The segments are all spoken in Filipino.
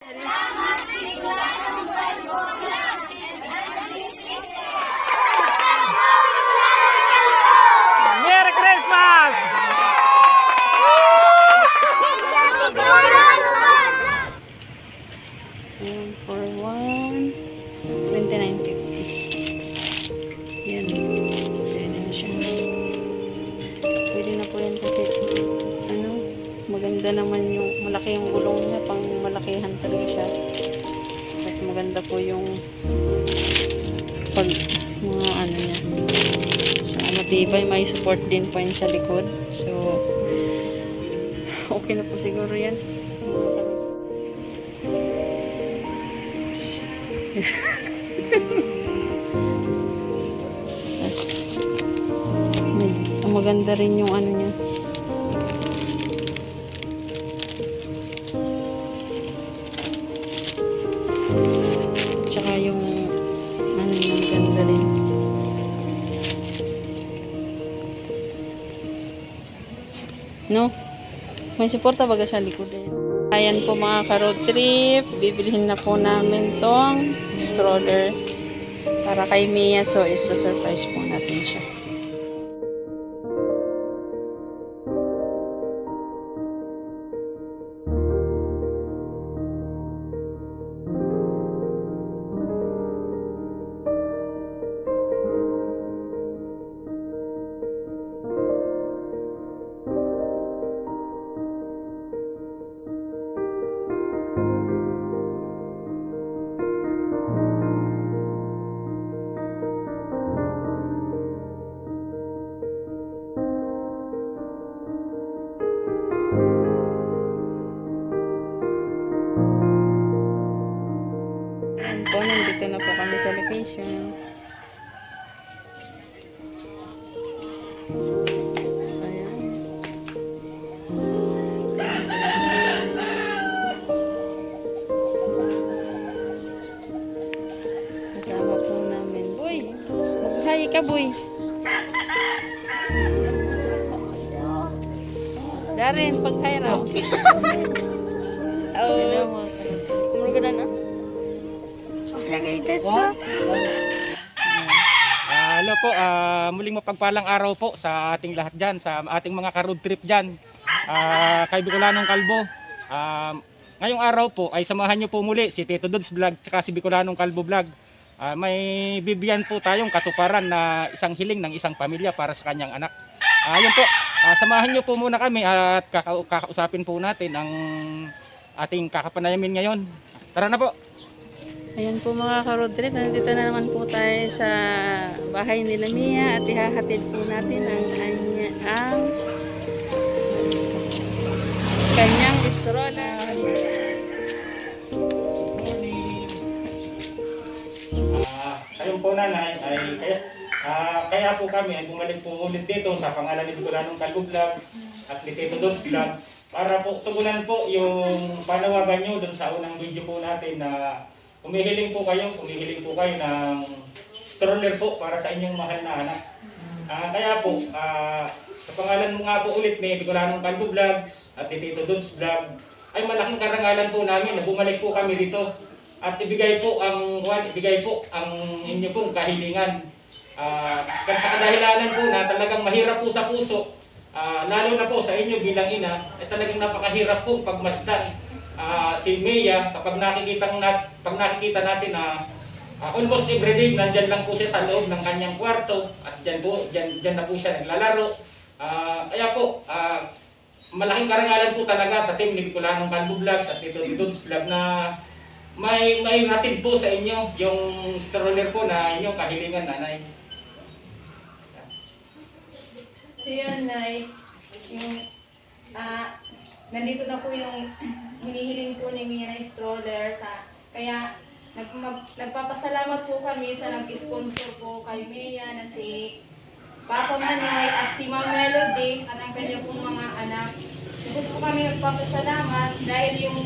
Merry Christmas! Ayan, for 1, 29.50. Yan. Pwede na siya. Pwede na po yan kasi, maganda naman yung, malaki yung gulong niya, pang malakihan talaga siya. Mas maganda po yung pag, mga niya. So, matibay, may support din po yun sa likod. So, okay na po siguro yan. Maganda rin yung ano niya. Tsaka yung ano niya, maganda rin. No? May suporta baga sa likod eh. Ayan po mga ka-road trip. Bibilihin na po namin tong stroller para kay Mia. So, isa-surprise po natin siya. Ayan po, nandito na po kami sa location. Ayan. Kasama po namin. Boy! Mag-hi ka, boy! Darren, pag-hi raw. Oh, kumulog na na. Hello po, muling mapagpalang araw po sa ating lahat dyan, sa ating mga ka-road trip dyan, kay Bicolanong Kalbo. Ngayong araw po ay samahan nyo po muli si Tito Dudes Vlog at si Bicolanong Kalbo Vlog. May bibigyan po tayong katuparan na isang hiling ng isang pamilya para sa kanyang anak. Ayun po, samahan nyo po muna kami at kakausapin po natin ang ating kakapanayamin ngayon. Tara na po! Ayan po mga ka-road trip, nandito na naman po tayo sa bahay nila Mia at ihahatid po natin ang kanyang stroller. Ayun po nanay, kaya po kami ay bumalik po ulit dito sa pangalan ni Bicolanong Kalbo Vlog at ni Tito Dudes Vlog para po tugunan po yung panawagan nyo dun sa unang video po natin na humihiling po kayo ng stroller po para sa inyong mahal na anak. Kaya po, sa pangalan mo nga po ulit ni Bicolanong Kalbo Vlog at ni Tito Dudes Vlog, ay malaking karangalan po namin na bumalik po kami dito at ibigay po ang inyo pong kahilingan. Kasi sa kadahilanan po na talagang mahirap po sa puso, lalo na po sa inyo bilang ina, ay talagang napakahirap po pagmasdan si Mia kapag nakikita natin na almost everyday nandyan lang po siya sa loob ng kanyang kwarto at dyan na po siya naglalaro. Kaya po, malaking karangalan po talaga sa team ni Bicolanong Kalbo Vlogs at Tito Dudes Vlog na may hatid po sa inyo yung stroller po na inyong kahilingan, nanay. So yun, Nay, nandito na po yung hinihiling po ni Mia na stroller. Kaya nagpapasalamat po kami sa nag-sponsor po kay Mia na si Papa Manoy at si Ma'am Melody at ang kanya pong mga anak. Gusto po kami nagpapasalamat dahil yung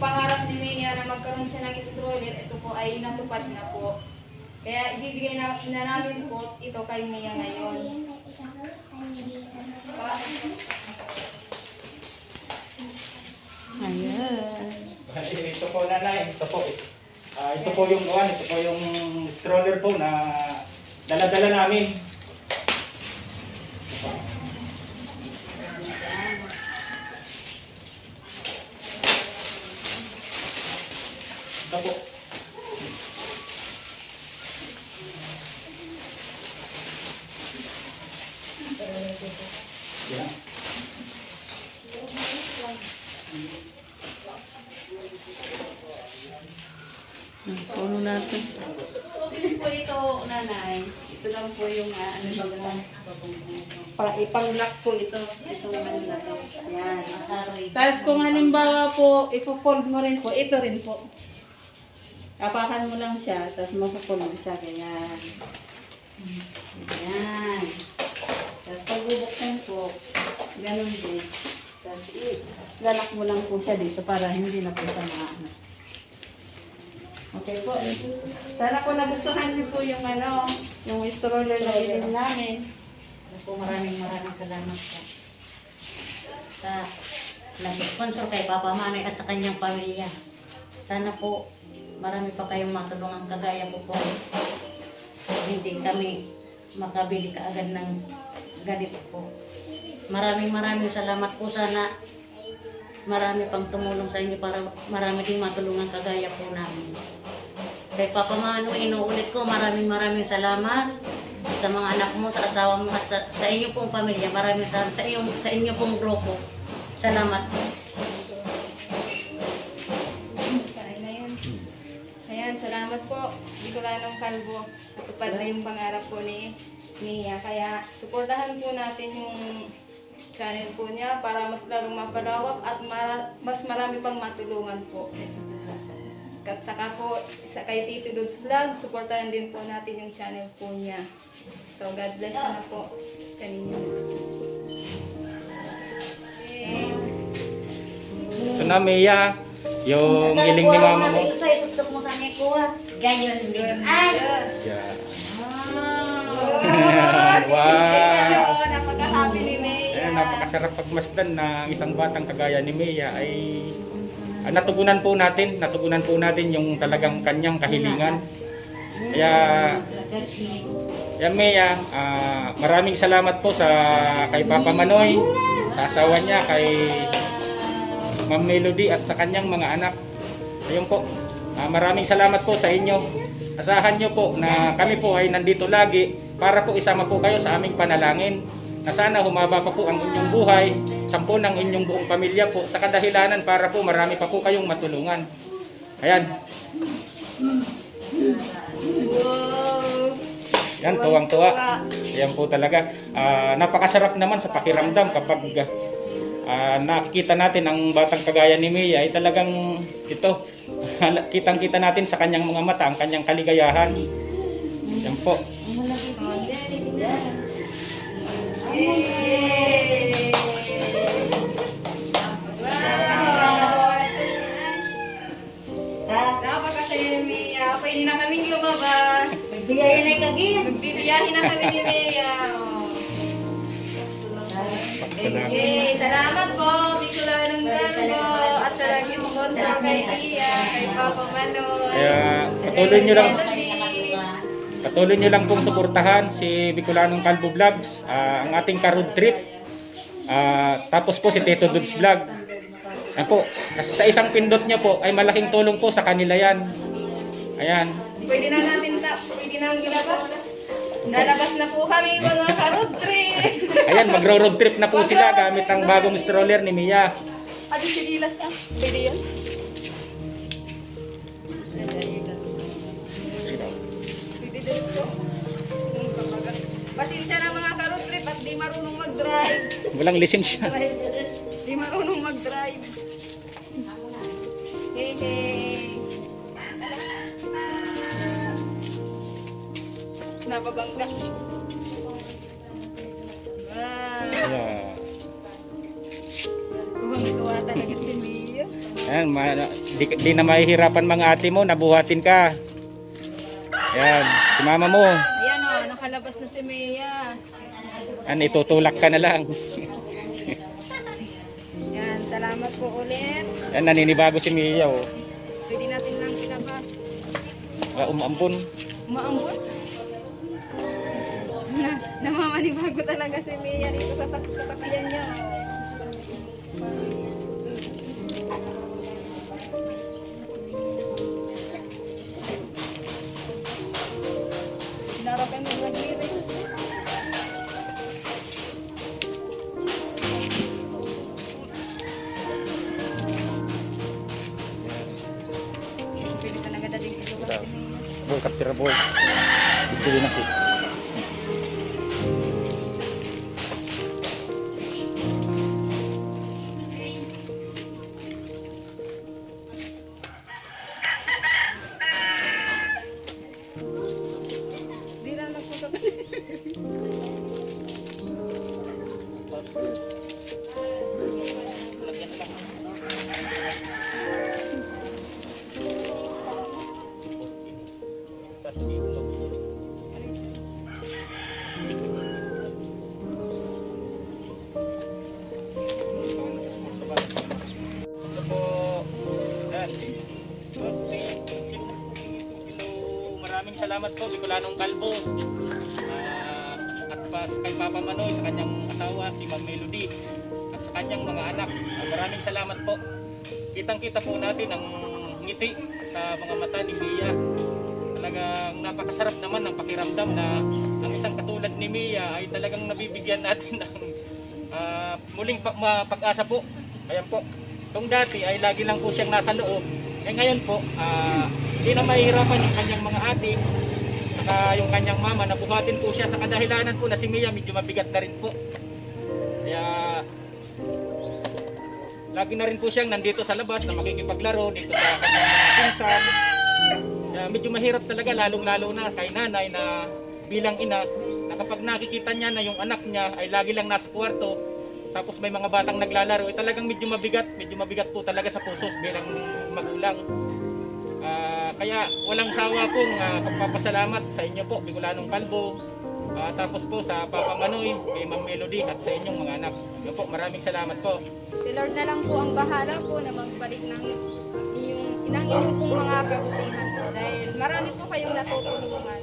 pangarap ni Mia na magkaroon siya ng stroller, ito po ay natupad na po. Kaya ibibigay na namin po ito kay Mia ngayon. Ayan. Bali, ito po nanay, ito po yung kuwan, ito po yung stroller po na dala-dala namin. Ito po. Yan. Puno natin. Okay po ito, nanay. Ito lang po yung ano ba ipang-lock po ito. Itong ano na to. Ayan. Tapos kung halimbawa po, ipo-fold mo rin po, ito rin po. Kapakan mo lang siya, tapos mapo-fold mo siya. Ayan. Ayan. Tapos pag bubuksan po, ganun din. Tapos lalak mo lang po siya dito para hindi na po siya maano. Okay po. Sana po nagustuhan niyo po yung ano, yung stroller na bilhin namin. Po, maraming salamat po sa nag-sponsor kay Papa Manay at sa kanyang pamilya. Sana po marami pa kayong matulungan kagaya ko po. Hindi kami makabili kaagad ng ganito po. Maraming salamat po. Sana marami pang tumulong sa inyo para marami ding matulungan kagaya po namin. Kay Papa Mano, inuulit ko, maraming salamat sa mga anak mo, sa asawa mo, at sa inyo pong pamilya. Maraming salamat sa inyo pong grupo. Salamat po. Kain na yun. Ayan, salamat po. Bicolanong Kalbo. Natupad na yung pangarap po ni Mia. Kaya suportahan po natin yung channel po niya para mas lalong mapalawak at mas marami pang matulungan po. At saka po, kay Tito Dudes Vlog, supportahan din po natin yung channel po niya. So, God bless na po kanina. Okay. Ito na, Mia, yung hiling ni mama mo. Itutok mo sa kuha. Gayon din. Ay! Yan. Wow! Napaka-happy ni Mia. Napakasarap pagmasdan na isang batang kagaya ni Mia ay natugunan po natin yung talagang kanyang kahilingan. Kaya Mia, maraming salamat po kay Papa Manoy, sa asawa niya, kay Ma'am Melody at sa kanyang mga anak. Ayun po, maraming salamat po sa inyo. Asahan niyo po na kami po ay nandito lagi para po isama po kayo sa aming panalangin na sana humaba pa po ang inyong buhay, sampo ng inyong buong pamilya po sa kadahilanan para po marami pa po kayong matulungan. Ayan. Wow! Yan, tuwang-tuwa. Ayan po talaga. Napakasarap naman sa pakiramdam kapag nakikita natin ang batang kagaya ni Mia ay talagang ito, kitang-kita natin sa kanyang mga mata ang kanyang kaligayahan. Yan po. Yay! Wow! Napakasaya ni Mia. Pwede na kaming lumabas. Magbiyahin na kagin. Magbibiyahin na kami ni Mia. Okay, salamat po, Bicolanong Kalbo, at sa nag-sponsor kay Mia, kay Papa Manoy. Kaya patuloy nyo lang pong suportahan si Bicolanong Kalbo Vlogs, ang ating ka-road trip. Tapos po si Tito Dudes Vlog. Ayan po, sa isang pindot nyo po ay malaking tulong po sa kanila yan. Ayan. Pwede na ang gilabas. Nalabas na po kami mga ka-road trip. Ayan, magro-road trip na po sila gamit ang bagong stroller ni Mia. Adi si Dilas ah. Pwede yun? Pwede din po. Pasensya na mga ka-road trip at di marunong mag-drive. Walang lisensya. Di marunong mag-drive. Hey, hey. Nababangga. Wow. Ayan. Tuwang-tuwa talaga si Mia. Ayan, di na mahihirapan mga ate mo, nabuhatin ka. Ayan, si mama mo. Ayan o, nakalabas na si Mia. Itutulak ka na lang. Yan, salamat Salamat po ulit. Yan, naninibago si Mia, oh. Pwede natin lang ilabas. Umaambon. Umaambon? Namamanibago talaga si Mia dito sa sasakyan niya. Laro kami mag-iring. Pwede talaga dating ito kasi Mia. Boy, kaptira boy. Bili na si. Di lang nagsusap. Ito po. Yan. Maraming salamat po, Bicolanong Kalbo. At kay Papa Manoy, sa kanyang asawa, si Ma'am Melody. At sa kanyang mga anak. Maraming salamat po. Kitang-kita po natin ang ngiti sa mga mata ni Mia. Talagang napakasarap naman ng pakiramdam na ang isang katulad ni Mia ay talagang nabibigyan natin ng muling pag-asa po. Ayan po. Kung dati ay lagi lang po siyang nasa loob. Ngayon po, hindi na mahihirapan yung kanyang mga ate saka yung kanyang mama na buhatin po siya sa kadahilanan po na si Mia medyo mabigat na rin po. Kaya lagi na rin po siyang nandito sa labas na makikipaglaro dito sa kanyang pinsan. Kaya medyo mahirap talaga lalong-lalo na kay nanay na bilang ina na kapag nakikita niya na yung anak niya ay lagi lang nasa kwarto tapos may mga batang naglalaro, talagang medyo mabigat po talaga sa puso bilang magulang. Kaya walang sawa pong pagpapasalamat sa inyo po, Bicolanong Kalbo. Tapos po sa Papa Manoy, kay Ma'am Melody at sa inyong mga anak. Yun po, maraming salamat po. Si Lord na lang po ang bahala po na magbalik ng inyong pong mga kabutihan po. Dahil marami po kayong natutulungan.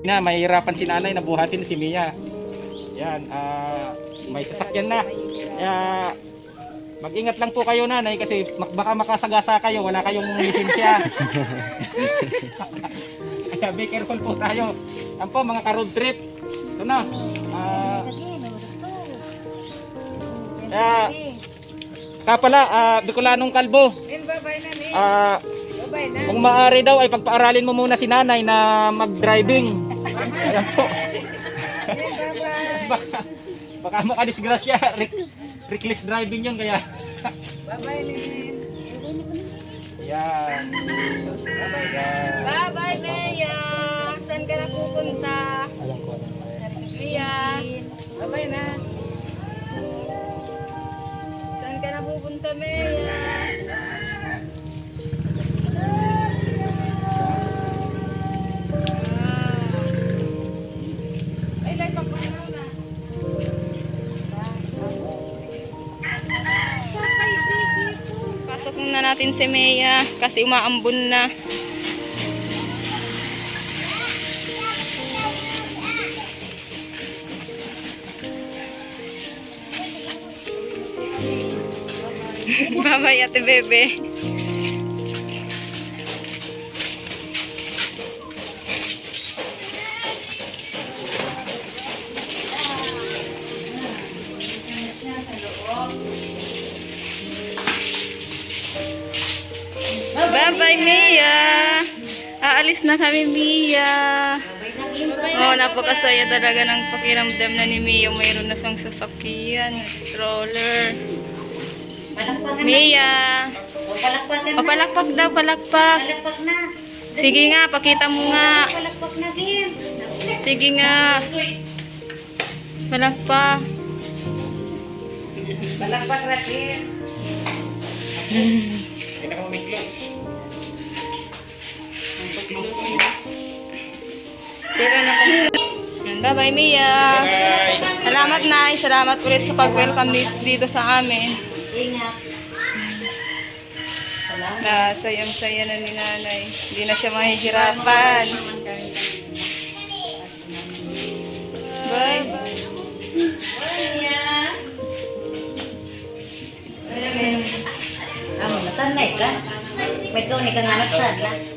Na mahihirapan si nanay na buhatin si Mia. Yan, may sasakyan na. Kaya mag-ingat lang po kayo nanay kasi baka makasagasa kayo, wala kayong lisensya. Kaya be careful po tayo. Yan po mga ka-road trip. Ito na. Kaya pala, Bicolanong Kalbo. Bye-bye na, Min. Bye-bye na. Kung maaari daw ay pagpaaralin mo muna si nanay na mag-driving. Ayan po. Baka makadisgrasya. Reckless driving yun kaya. Bye-bye, Min. Ayan. Ayan. Bye-bye, Mia. Saan ka na pupunta? Mia. Bye-bye na. Saan ka na pupunta, Mia? Ay, like pa na. natin si Mia kasi umaambon na. Bye-bye, Ate Bebe. Bye-bye, Mia. Aalis na kami, Mia. Oh, napakasaya talaga ng pakiramdam na ni Mia. Mayroon na siyang sasakyan, stroller. Palakpakan na. Mia. O, palakpakan O, na. palakpak daw, palakpak. Palakpak na. Sige nga, pakita mo nga. Palakpak na, Kim. Sige nga. Palakpak. Palakpak na, Kim. Hindi na kami close. Sira na po. Bye-bye, Mia. Bye! Salamat, Nay. Salamat ulit sa pag-welcome dito sa amin. Ingat. Salamat. Sayang-saya na ni Nanay. Hindi na siya mahihirapan. Bye. Amo, natanay ka. May ikaw ni kang anak sana.